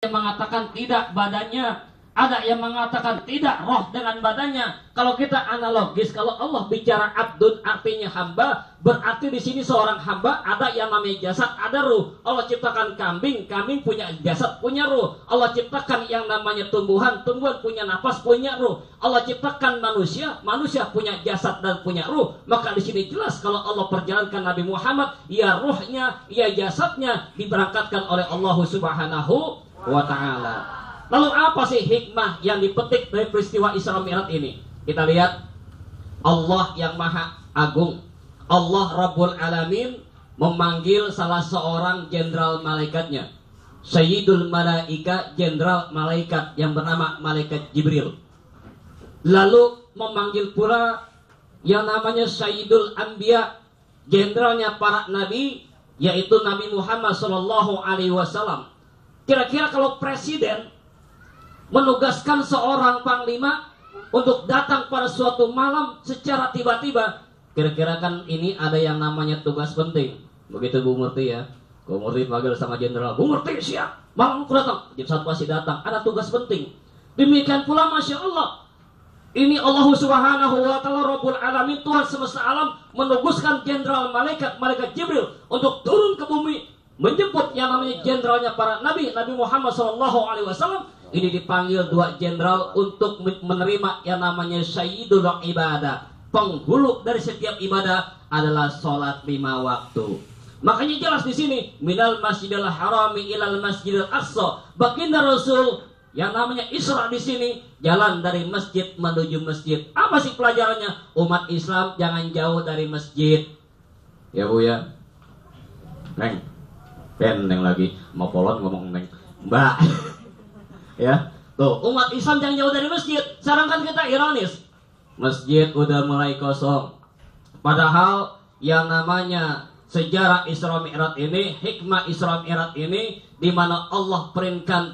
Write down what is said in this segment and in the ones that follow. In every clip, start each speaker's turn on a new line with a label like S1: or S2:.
S1: yang mengatakan tidak badannya, ada yang mengatakan tidak roh dengan badannya. Kalau kita analogis, kalau Allah bicara abdun artinya hamba, berarti di sini seorang hamba ada yang namanya jasad, ada ruh. Allah ciptakan kambing, kambing punya jasad, punya ruh. Allah ciptakan yang namanya tumbuhan, tumbuhan punya nafas, punya ruh. Allah ciptakan manusia, manusia punya jasad dan punya ruh. Maka di sini jelas kalau Allah perjalankan Nabi Muhammad, ya ruhnya, ya jasadnya diberangkatkan oleh Allah Subhanahu wa ta'ala. Lalu apa sih hikmah yang dipetik dari peristiwa Isra Mi'raj ini? Kita lihat, Allah yang maha agung, Allah Rabbul Alamin memanggil salah seorang jenderal malaikatnya, Sayyidul Malaika, jenderal malaikat yang bernama Malaikat Jibril. Lalu memanggil pula yang namanya Sayyidul Anbiya, jenderalnya para nabi, yaitu Nabi Muhammad SAW. Kira-kira kalau presiden menugaskan seorang panglima untuk datang pada suatu malam secara tiba-tiba, kira-kira kan ini ada yang namanya tugas penting. Begitu Bu Murti ya, Bu Murti panggil sama jenderal, Bu Murti siap, malam aku datang, jam 1 pasti datang, ada tugas penting. Demikian pula Masya Allah, ini Allah Subhanahu wa ta'ala Rabbul Alamin, Tuhan semesta alam, menugaskan jenderal malaikat Jibril untuk turun ke bumi menjemput yang namanya jenderalnya para nabi, Nabi Muhammad SAW. Ini dipanggil dua jenderal untuk menerima yang namanya Sayyidul Ibadah. Penghulu dari setiap ibadah adalah sholat 5 waktu. Makanya jelas di sini, minal masjidil harami ilal masjidil aqsa. Baginda Rasul yang namanya Isra di sini, jalan dari masjid menuju masjid. Apa sih pelajarannya? Umat Islam jangan jauh dari masjid. Ya Bu ya. Neng, neng lagi mau polon ngomong neng. Mbak. Ya, tuh umat Islam jangan jauh dari masjid. Sekarang kan kita ironis, masjid udah mulai kosong. Padahal yang namanya sejarah Isra Mi'raj ini, hikmah Isra Mi'raj ini, di mana Allah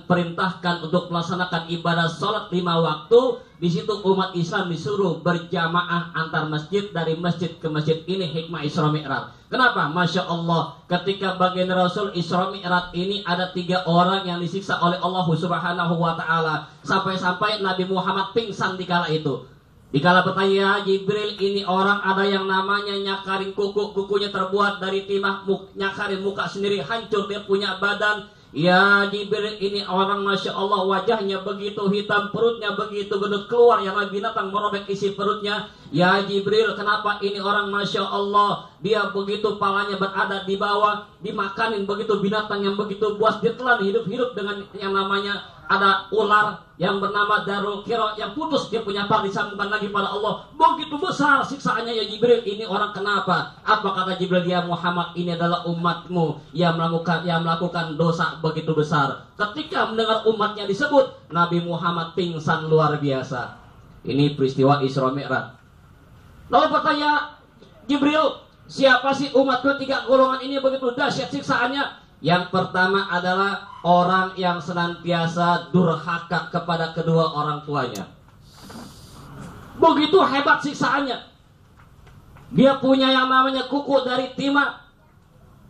S1: perintahkan untuk melaksanakan ibadah sholat 5 waktu. Di situ umat Islam disuruh berjamaah antar masjid, dari masjid ke masjid. Ini hikmah Isra Mi'raj. Kenapa? Masya Allah, ketika baginda Rasul Isra Mi'raj ini ada 3 orang yang disiksa oleh Allah Subhanahu wa ta'ala. Sampai-sampai Nabi Muhammad pingsan di kala itu. Dikala bertanya Jibril, ini orang ada yang namanya nyakarin kuku, kukunya terbuat dari timah, nyakarin muka sendiri, hancur dia punya badan. Ya Jibril, ini orang Masya Allah wajahnya begitu hitam, perutnya begitu gendut, keluar yang binatang merobek isi perutnya. Ya Jibril, kenapa ini orang Masya Allah, dia begitu palanya berada di bawah, dimakanin begitu binatang yang begitu buas, ditelan hidup-hidup dengan yang namanya ada ular yang bernama Darul Kiro yang putus, dia punya par, disambungkan lagi pada Allah. Begitu besar siksaannya ya Jibril, ini orang kenapa? Apa kata Jibril? Ya Muhammad, ini adalah umatmu yang melakukan dosa begitu besar. Ketika mendengar umatnya disebut, Nabi Muhammad pingsan luar biasa. Ini peristiwa Isra Mi'raj. Lalu bertanya Jibril, siapa sih umatku 3 golongan ini begitu dahsyat siksaannya? Yang pertama adalah orang yang senantiasa durhaka kepada kedua orang tuanya. Begitu hebat siksaannya. Dia punya yang namanya kuku dari timah,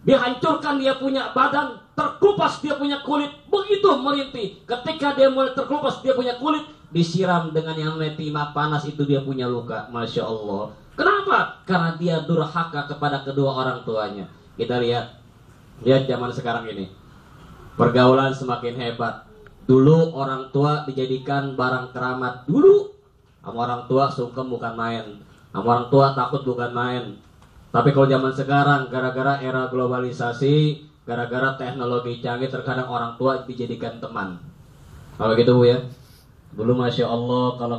S1: dihancurkan dia punya badan, terkelupas dia punya kulit, begitu merintih. Ketika dia mulai terkelupas dia punya kulit, disiram dengan yang namanya timah panas, itu dia punya luka. Masya Allah. Kenapa? Karena dia durhaka kepada kedua orang tuanya. Kita lihat zaman sekarang ini, pergaulan semakin hebat. Dulu orang tua dijadikan barang keramat. Dulu sama orang tua sungkem bukan main, sama orang tua takut bukan main. Tapi kalau zaman sekarang, gara-gara era globalisasi, gara-gara teknologi canggih, terkadang orang tua dijadikan teman. Kalau gitu Bu ya. Dulu Masya Allah, kalau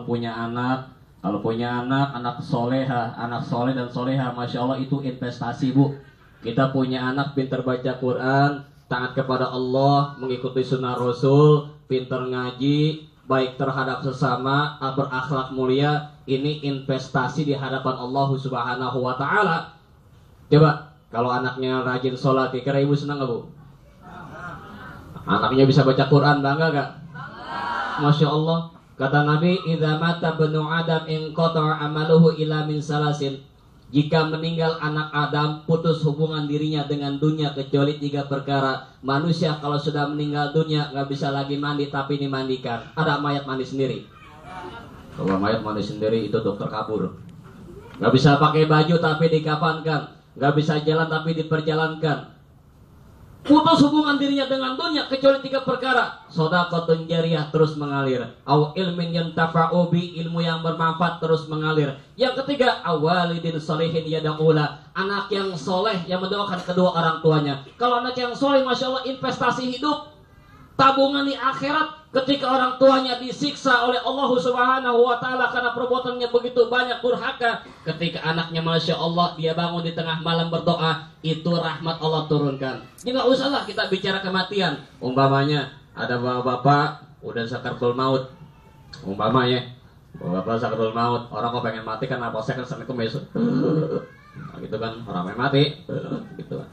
S1: punya anak, anak soleha, anak soleh dan soleha, Masya Allah itu investasi Bu. Kita punya anak pintar baca Quran, taat kepada Allah, mengikuti sunnah Rasul, pintar ngaji, baik terhadap sesama, berakhlak mulia. Ini investasi di hadapan Allah Subhanahu wa ta'ala. Coba, kalau anaknya rajin sholat, kira ibu senang gak Bu? Anaknya bisa baca Quran, bangga gak? Masya Allah. Kata Nabi, idza mata banu Adam inqata amaluhu ila min salasin. Jika meninggal anak Adam, putus hubungan dirinya dengan dunia kecuali 3 perkara. Manusia kalau sudah meninggal dunia nggak bisa lagi mandi tapi dimandikan. Ada mayat mandi sendiri. Kalau mayat mandi sendiri itu dokter kabur. Nggak bisa pakai baju tapi dikafankan. Nggak bisa jalan tapi diperjalankan. Putus hubungan dirinya dengan dunia kecuali 3 perkara. Shadaqatun jariyah terus mengalir. Au ilmin yantafa'u bi, ilmu yang bermanfaat terus mengalir. Yang ketiga, awalidin sholihin yad'ula, anak yang soleh yang mendoakan kedua orang tuanya. Kalau anak yang soleh, masya Allah, investasi hidup, tabungan di akhirat. Ketika orang tuanya disiksa oleh Allah Subhanahu wa Ta'ala karena perbuatannya begitu banyak durhaka, ketika anaknya masya Allah dia bangun di tengah malam berdoa, itu rahmat Allah turunkan. Ini nggak usahlah kita bicara kematian. Umpamanya ada bapak udah sakaratul maut, umpamanya bapak sakaratul maut, orang kok pengen mati kan apa saya kan Assalamualaikum besok, nah, gitu kan orang pengen mati, gitu kan.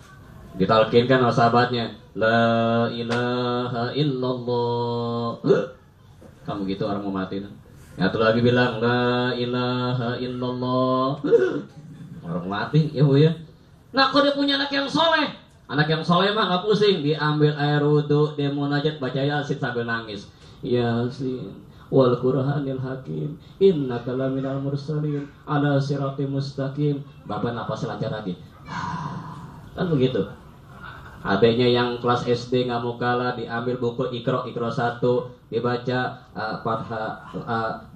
S1: Ditalkinkan oleh sahabatnya, la ilaha illallah. Kamu gitu orang mau mati. Satu lagi bilang la ilaha illallah. Orang mati ya Bu ya. Nah kalau dia punya anak yang soleh, anak yang soleh mah nggak pusing, diambil air wudu, dia munajat baca Yasin sambil nangis. Yasin wal Qur'anil hakim innaka laminal mursalin ala siratim mustaqim. Bapak napas lancar lagi. Kan begitu. Adanya yang kelas SD nggak mau kalah, diambil buku Iqra 1, dibaca fathah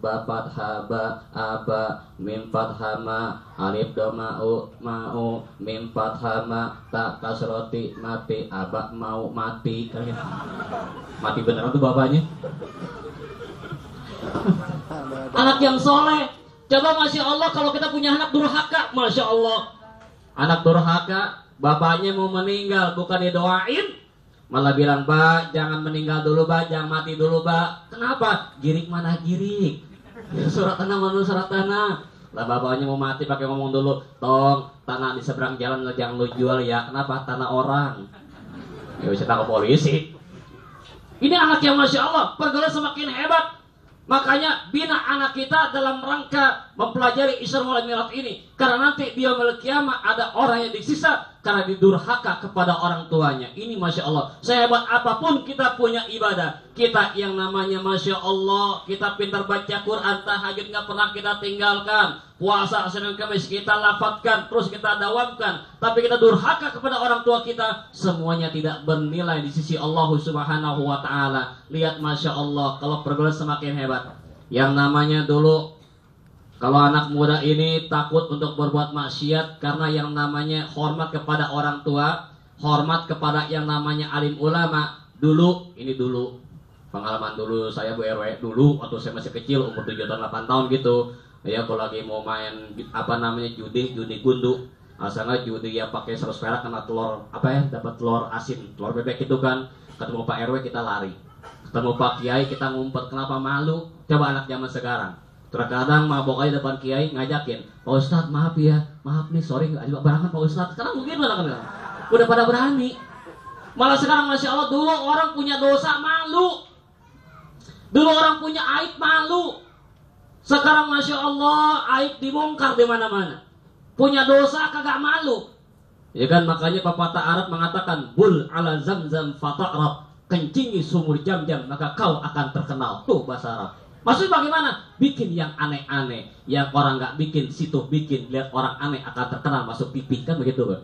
S1: ba fathah ba aba mim fathah ma alif doma mau mim fathah ma ta kasroti mati aba mau mati. Kalian mati beneran tuh bapaknya. Anak yang soleh. Coba masya Allah kalau kita punya anak durhaka, masya Allah. Anak durhaka, bapaknya mau meninggal, bukan didoain, malah bilang, "Pak, jangan meninggal dulu, Pak, jangan mati dulu, Pak." Kenapa? Girik mana girik? Surat tanah mana surat tanah? Lah bapaknya mau mati pakai ngomong dulu, "Tong, tanah di seberang jalan jangan lu jual ya." Kenapa? Tanah orang. Ya bisa tangkap polisi. Ini anak yang masya Allah, pergaulan semakin hebat. Makanya bina anak kita dalam rangka mempelajari Isra Wal Mi'raj ini. Karena nanti di yaumil kiamah ada orang yang disiksa karena didurhaka kepada orang tuanya. Ini masya Allah. Sehebat apapun kita punya ibadah, kita yang namanya masya Allah, kita pintar baca Quran, tahajud nggak pernah kita tinggalkan, puasa Senin Kamis kita lafadzkan, terus kita dawamkan, tapi kita durhaka kepada orang tua kita, semuanya tidak bernilai di sisi Allah Subhanahu wa Ta'ala. Lihat masya Allah, kalau pergaulan semakin hebat. Yang namanya dulu, kalau anak muda ini takut untuk berbuat maksiat karena yang namanya hormat kepada orang tua, hormat kepada yang namanya alim ulama. Dulu, ini dulu pengalaman dulu saya Bu RW, dulu waktu saya masih kecil, umur 7 tahun 8 tahun gitu. Ya kalau lagi mau main apa namanya judi gundu, asalnya judi ya pakai 100 perak kena telur apa ya, dapat telur asin, telur bebek itu kan. Ketemu Pak RW kita lari, ketemu Pak Kiai kita ngumpet. Kenapa malu? Coba anak zaman sekarang terkadang mabok aja depan Kiai ngajakin, "Pak Ustadz maaf ya, maaf nih sorry nggak juga barangan Pak Ustadz." Sekarang mungkin anak-anak udah pada berani. Malah sekarang masya Allah, dulu orang punya dosa malu, dulu orang punya aib malu. Sekarang masya Allah aib dibongkar di mana-mana. Punya dosa kagak malu. Ya kan, makanya pepatah Arab mengatakan, "Bul ala zamzam fata'rab," kencingi sumur jam-jam maka kau akan terkenal. Tuh bahasa Arab. Maksudnya bagaimana? Bikin yang aneh-aneh, yang orang nggak bikin, situ bikin. Lihat orang aneh akan terkenal, masuk TV kan begitu kan?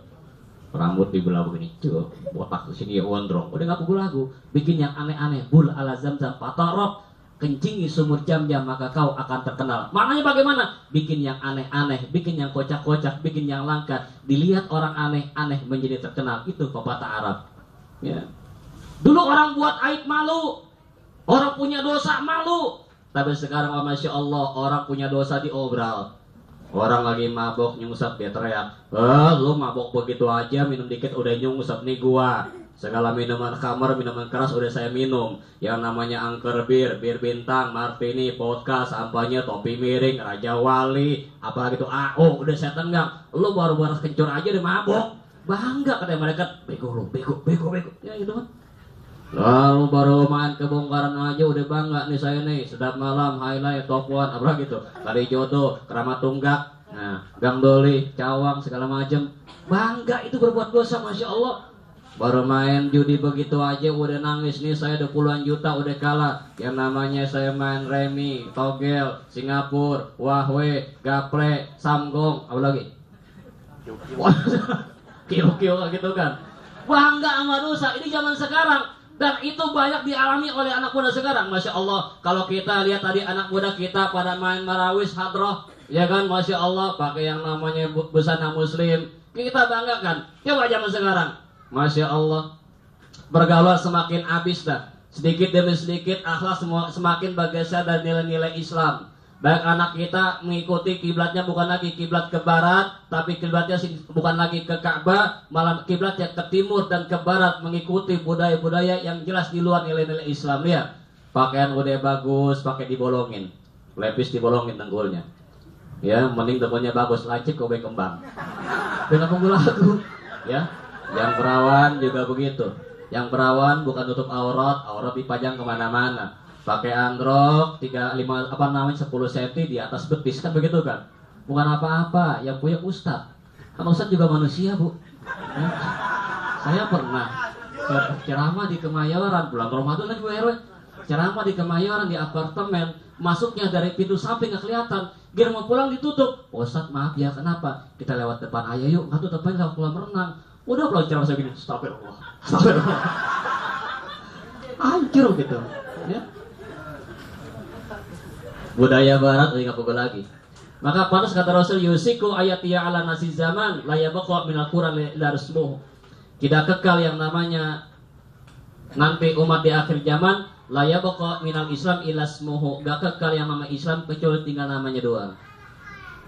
S1: Rambut dibelah begini, tuh botak sini ya gondrong. Udah nggak lagu, bikin yang aneh-aneh. Bul ala zamzam fata'rab, kencingi sumur jam-jam maka kau akan terkenal. Maknanya bagaimana? Bikin yang aneh-aneh, bikin yang kocak-kocak, bikin yang langka. Dilihat orang aneh-aneh menjadi terkenal. Itu pepatah Arab. Ya. Dulu orang buat aib malu, orang punya dosa malu. Tapi sekarang masya Allah orang punya dosa diobral. Orang lagi mabok nyungsep dia teriak, "Lu mabok begitu aja minum dikit udah nyungsep nih gua. Segala minuman khamar, minuman keras udah saya minum. Yang namanya angker bir, bir bintang, martini, vodka, sampahnya, topi miring, Raja Wali, apalagi itu AO udah saya tenggang. Lu baru baras kencur aja udah mabok." Bangga katanya mereka, "Bego lu, bego." Ya gitu kan. Lalu baru main kebongkaran aja udah bangga nih saya nih, sedap malam, highlight, top one, apa gitu. Kali jodoh, keramat tunggak. Nah, Gang Doli, Cawang, segala macam. Bangga itu berbuat dosa, Masya Allah. Baru main judi begitu aja udah nangis nih, saya udah puluhan juta udah kalah. Yang namanya saya main remi, togel, Singapura, wahwe, gaple, samgong, apa lagi? Kio-kio gitu kan. Bangga sama dosa, ini zaman sekarang. Dan itu banyak dialami oleh anak muda sekarang. Masya Allah, kalau kita lihat tadi anak muda kita pada main marawis hadroh, ya kan, Masya Allah, pakai yang namanya busana muslim. Kita banggakan. Coba zaman sekarang, Masya Allah, pergaulan semakin habis dah. Sedikit demi sedikit akhlak semakin bergeser dari nilai-nilai Islam. Baik anak kita mengikuti kiblatnya bukan lagi kiblat ke barat, tapi kiblatnya bukan lagi ke Ka'bah, malah kiblatnya ke timur dan ke barat, mengikuti budaya-budaya yang jelas di luar nilai-nilai Islam. Lihat, pakaian udah bagus, pakai dibolongin, lepis dibolongin tenggulnya. Ya, mending tenggulnya bagus, lancip kau baik kembang. Dengan penggul lagu, ya. Yang perawan juga begitu. Yang perawan bukan tutup aurat, aurat dipajang kemana-mana. Pakai androk 10 cm di atas betis, kan begitu kan? Bukan apa-apa, yang punya ustaz. Kan ustaz juga manusia, Bu. Ya. Saya pernah ceramah di Kemayoran, bulan Ramadan lagi Bu RW. Ceramah di Kemayoran di apartemen, masuknya dari pintu samping nggak kelihatan. Biar mau pulang ditutup. Ustaz maaf ya, kenapa? Kita lewat depan aja yuk, nggak tuh depan lewat kolam renang. Udah belajar saya gini, astagfirullah. Hancur gitu, ya. Budaya barat udah nggak pukul lagi. Maka pantas kata Rasul, yusiku ayatiya ala nasi zaman, la yabqa minal Qur'an la rusmuh. Tidak kekal yang namanya nanti umat di akhir zaman, la yabqa minal Islam illa ismuhu. Gak kekal yang nama Islam kecuali tinggal namanya doang.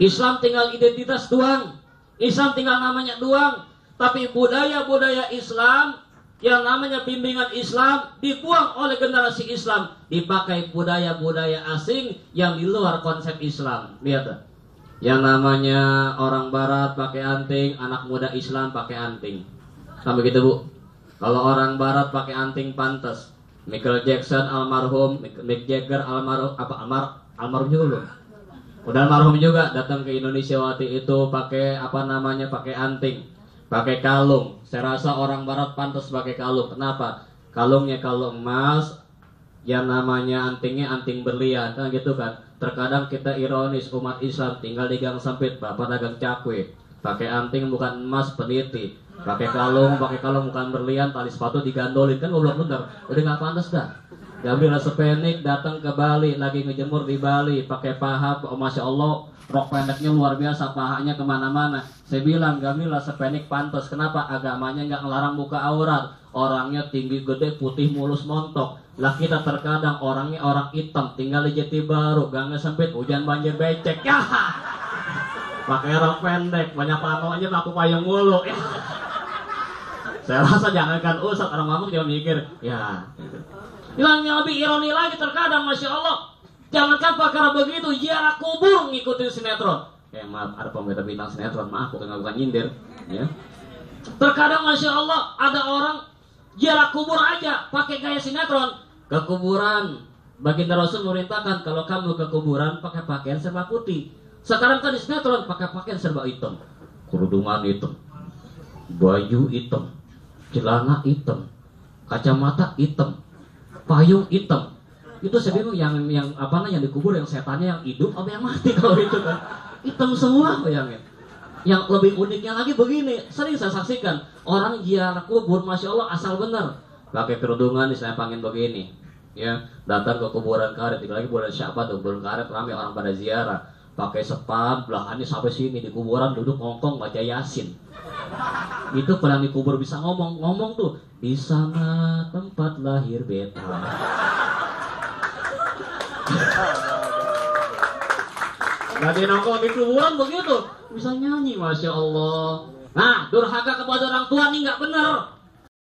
S1: Islam tinggal identitas doang. Islam tinggal namanya doang. Tapi budaya-budaya Islam yang namanya bimbingan Islam dibuang oleh generasi Islam, dipakai budaya-budaya asing yang di luar konsep Islam. Lihat, yang namanya orang Barat pakai anting, anak muda Islam pakai anting. Sama gitu Bu. Kalau orang Barat pakai anting pantas. Michael Jackson almarhum, Mick Jagger almarhum, almarhum juga belum? Udah almarhum juga datang ke Indonesia waktu itu pakai pakai anting. Pakai kalung. Saya rasa orang Barat pantas pakai kalung. Kenapa? Kalungnya kalung emas, yang namanya antingnya anting berlian, kan gitu kan. Terkadang kita ironis, umat Islam tinggal di gang sempit, bapak dagang cakwe. Pakai anting bukan emas peniti. Pakai kalung bukan berlian, tali sepatu digandolin, kan goblok bener. Udah nggak pantas dah. Gabriela Sepenik datang ke Bali, lagi ngejemur di Bali, pakai paha, oh, Masya Allah, rok pendeknya luar biasa, pahanya kemana-mana. Saya bilang, Gabriela Sepenik pantas. Kenapa? Agamanya nggak ngelarang buka aurat. Orangnya tinggi gede, putih mulus montok. Lah kita terkadang orangnya orang hitam, tinggal di Jati Baru, gangnya sempit, hujan banjir becek. Ya, pakai rok pendek, banyak panonya, aku payung mulu. Ya. Saya rasa jangankan Ustaz, orang ngomong dia mikir, ya. Yang lebih ironi lagi terkadang, Masya Allah, jangankan perkara begitu, ziarah kubur ngikutin sinetron. Maaf, ada pemerintah bintang sinetron, maaf, bukan nyindir. Ya. Terkadang, Masya Allah, ada orang ziarah kubur aja pakai gaya sinetron. Ke kuburan, baginda Rasul merintahkan kalau kamu ke kuburan pakai pakaian serba putih. Sekarang kan di sinetron pakai pakaian serba hitam, kerudungan hitam, baju hitam, celana hitam, kacamata hitam, payung hitam. Itu saya bingung yang dikubur, yang setannya yang hidup apa yang mati kalau itu kan. Hitam semua bayangin. Yang lebih uniknya lagi begini, sering saya saksikan orang ziarah kubur, Masya Allah asal benar. Pakai kerudungan saya panggil begini. Ya, datang ke kuburan karet, lagi bulan Syaban tuh, bulan karet ramai orang pada ziarah. Pakai sepan, belahannya sampai sini di kuburan duduk ngongkong baca Yasin. Itu kalau yang dikubur bisa ngomong tuh, di sana tempat lahir beta. Gak nongkrong di kuburan begitu, bisa nyanyi, Masya Allah. Nah, durhaka kepada orang tua ini nggak benar.